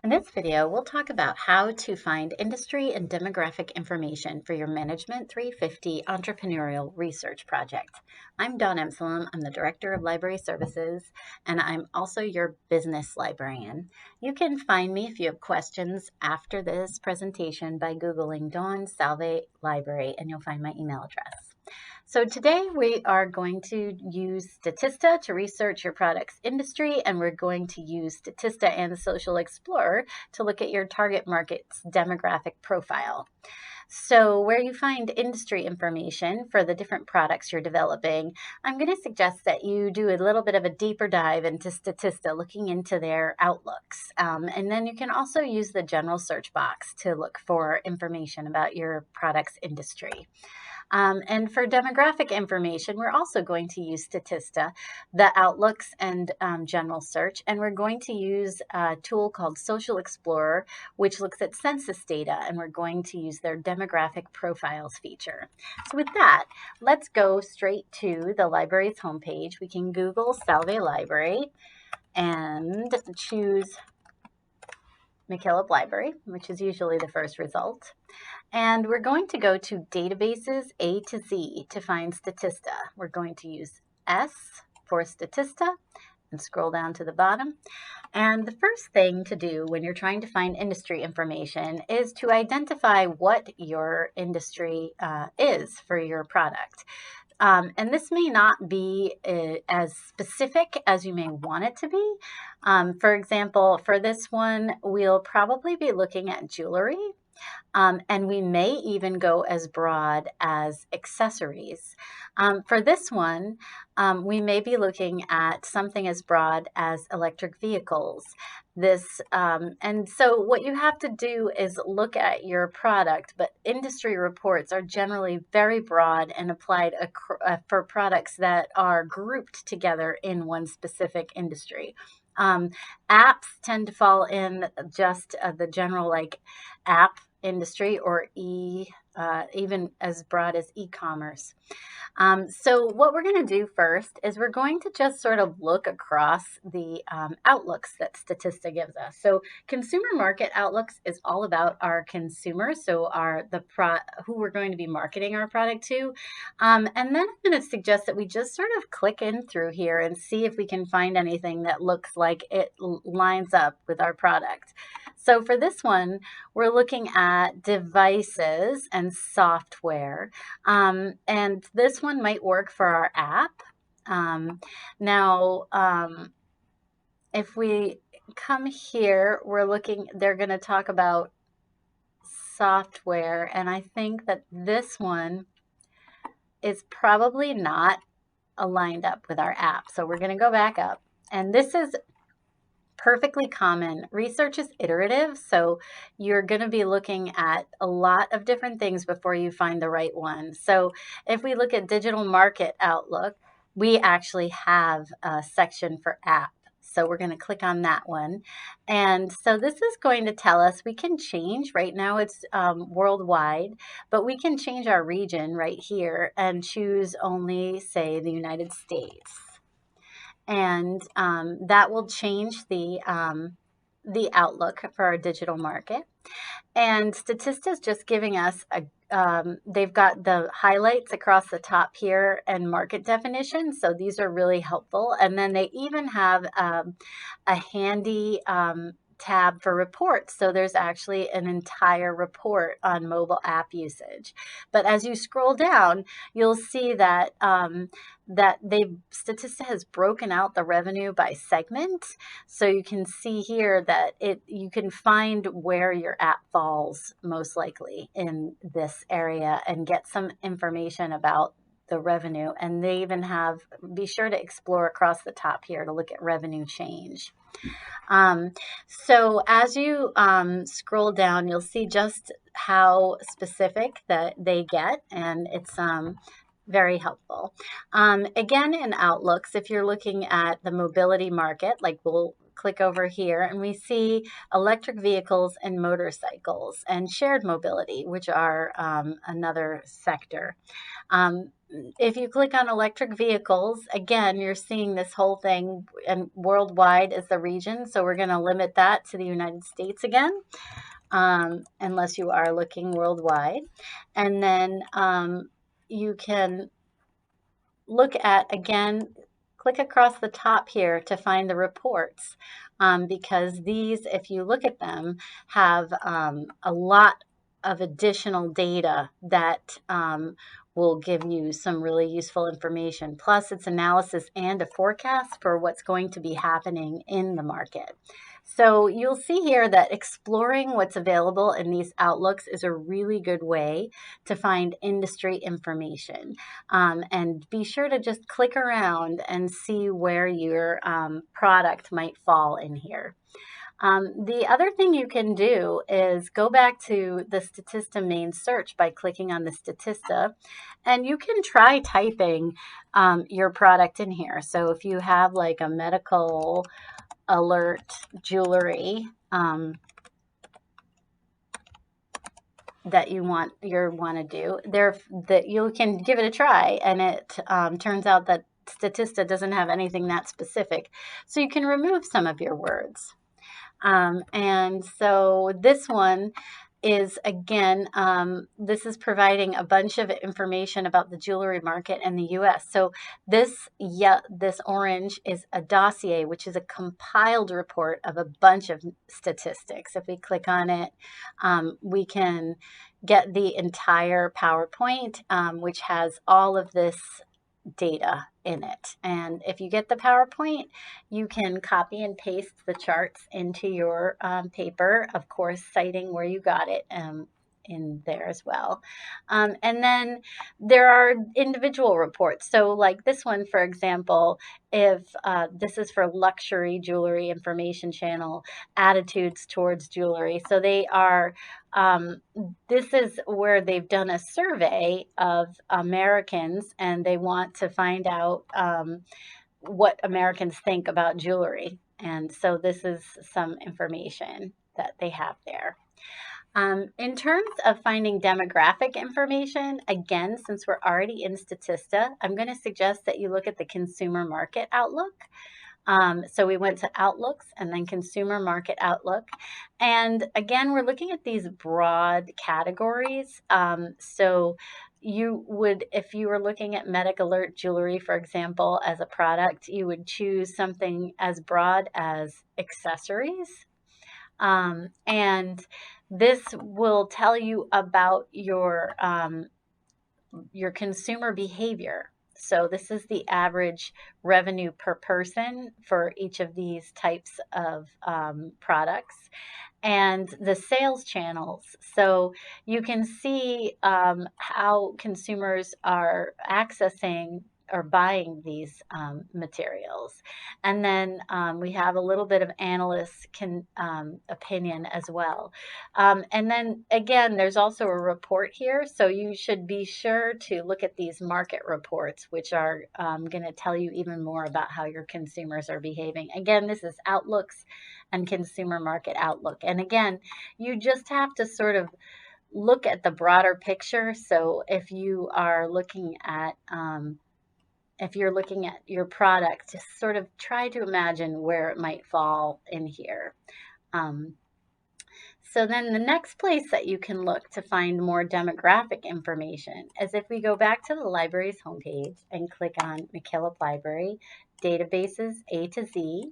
In this video, we'll talk about how to find industry and demographic information for your Management 350 Entrepreneurial Research Project. I'm Dawn Emsalem. I'm the Director of Library Services, and I'm also your business librarian. You can find me if you have questions after this presentation by Googling Dawn Salve Library, and you'll find my email address. So today we are going to use Statista to research your product's industry, and we're going to use Statista and the Social Explorer to look at your target market's demographic profile. So where you find industry information for the different products you're developing, I'm going to suggest that you do a little bit of a deeper dive into Statista, looking into their outlooks. And then you can also use the general search box to look for information about your product's industry. And for demographic information, we're also going to use Statista, the outlooks, and general search. And we're going to use a tool called Social Explorer, which looks at census data, and we're going to use their demographic profiles feature. So with that, let's go straight to the library's homepage. We can Google Salve Library and choose McKillop Library, which is usually the first result. And we're going to go to Databases A to Z to find Statista. We're going to use S for Statista and scroll down to the bottom. And the first thing to do when you're trying to find industry information is to identify what your industry is for your product. And this may not be as specific as you may want it to be. For example, for this one, we'll probably be looking at jewelry. And we may even go as broad as accessories. For this one, we may be looking at something as broad as electric vehicles. And so what you have to do is look at your product, but industry reports are generally very broad and applied for products that are grouped together in one specific industry. Apps tend to fall in just the general app industry, or even as broad as e-commerce. So what we're going to do first is we're going to just sort of look across the outlooks that Statista gives us. So consumer market outlooks is all about our consumers, so who we're going to be marketing our product to. And then I'm going to suggest that we just sort of click in through here and see if we can find anything that looks like it lines up with our product. So for this one, we're looking at devices and software. And this one might work for our app. If we come here, they're going to talk about software. And I think that this one is probably not aligned up with our app. So we're going to go back up. And this is perfectly common. Research is iterative, so you're going to be looking at a lot of different things before you find the right one. So if we look at digital market outlook, we actually have a section for app. So we're going to click on that one. And so this is going to tell us we can change. Right now it's worldwide, but we can change our region right here and choose only, say, the United States. And that will change the outlook for our digital market. And Statista is just giving us they've got the highlights across the top here and market definitions. So these are really helpful. And then they even have a handy tab for reports. So there's actually an entire report on mobile app usage. But as you scroll down, you'll see that Statista has broken out the revenue by segment. So you can see here that you can find where your app falls most likely in this area and get some information about the revenue. And they even be sure to explore across the top here to look at revenue change. So as you scroll down, you'll see just how specific that they get, and it's very helpful. Again, in outlooks, if you're looking at the mobility market, like we'll click over here and we see electric vehicles and motorcycles and shared mobility, which are another sector. if you click on electric vehicles, again, you're seeing this whole thing, and worldwide is the region. So we're going to limit that to the United States again, unless you are looking worldwide. And then you can look at, again, click across the top here to find the reports, because these, if you look at them, have a lot of additional data that will give you some really useful information. Plus, it's analysis and a forecast for what's going to be happening in the market. So you'll see here that exploring what's available in these outlooks is a really good way to find industry information. And be sure to just click around and see where your product might fall in here. The other thing you can do is go back to the Statista main search by clicking on the Statista, and you can try typing your product in here. So if you have like a medical alert jewelry that you want to do there, that you can give it a try, and it turns out that Statista doesn't have anything that specific, so you can remove some of your words. And so this one is, again, this is providing a bunch of information about the jewelry market in the US. So this orange is a dossier, which is a compiled report of a bunch of statistics. If we click on it, we can get the entire PowerPoint, which has all of this data in it. And if you get the PowerPoint, you can copy and paste the charts into your paper, of course, citing where you got it in there as well. And then there are individual reports. So like this one, for example, if this is for luxury jewelry information channel, attitudes towards jewelry. So they are, this is where they've done a survey of Americans, and they want to find out what Americans think about jewelry. And so this is some information that they have there. In terms of finding demographic information, again, since we're already in Statista, I'm going to suggest that you look at the Consumer Market Outlook. So we went to Outlooks and then Consumer Market Outlook. And again, we're looking at these broad categories. So you would, if you were looking at Medic Alert jewelry, for example, as a product, you would choose something as broad as accessories. And this will tell you about your consumer behavior. So this is the average revenue per person for each of these types of products, and the sales channels. So you can see how consumers are accessing or buying these materials. And then we have a little bit of analyst opinion as well. And then again, there's also a report here. So you should be sure to look at these market reports, which are going to tell you even more about how your consumers are behaving. Again, this is Outlooks and Consumer Market Outlook. And again, you just have to sort of look at the broader picture. So if you are looking at if you're looking at your product, just sort of try to imagine where it might fall in here. So then the next place that you can look to find more demographic information is if we go back to the library's homepage and click on McKillop Library, Databases A to Z,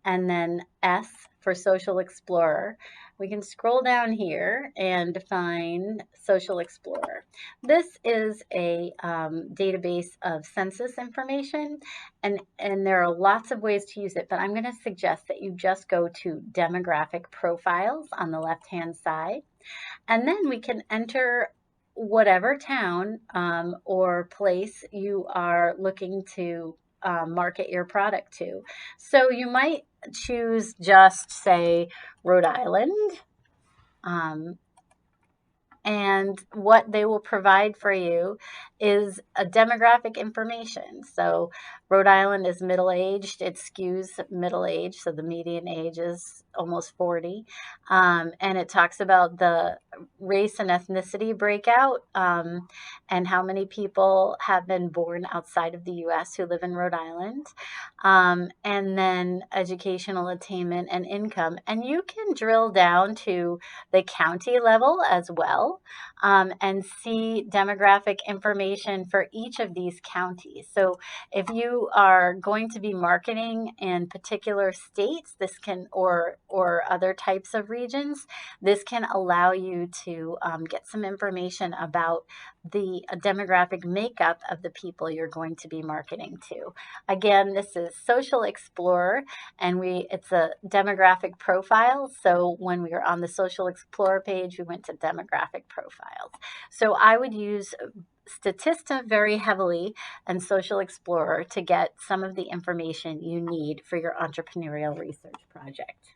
and then S for Social Explorer. We can scroll down here and find Social Explorer. This is a database of census information, and there are lots of ways to use it, but I'm going to suggest that you just go to demographic profiles on the left-hand side, and then we can enter whatever town or place you are looking to market your product to. So you might choose just, say, Rhode Island, And what they will provide for you is a demographic information. So Rhode Island is middle-aged. It skews middle-aged, so the median age is almost 40. And it talks about the race and ethnicity breakout, and how many people have been born outside of the U.S. who live in Rhode Island, and then educational attainment and income. And you can drill down to the county level as well, and see demographic information for each of these counties. So if you are going to be marketing in particular states, this can, or other types of regions, this can allow you to get some information about the demographic makeup of the people you're going to be marketing to. Again, this is Social Explorer, and it's a demographic profile. So when we were on the Social Explorer page, we went to demographic profiles. So I would use Statista very heavily and Social Explorer to get some of the information you need for your entrepreneurial research project.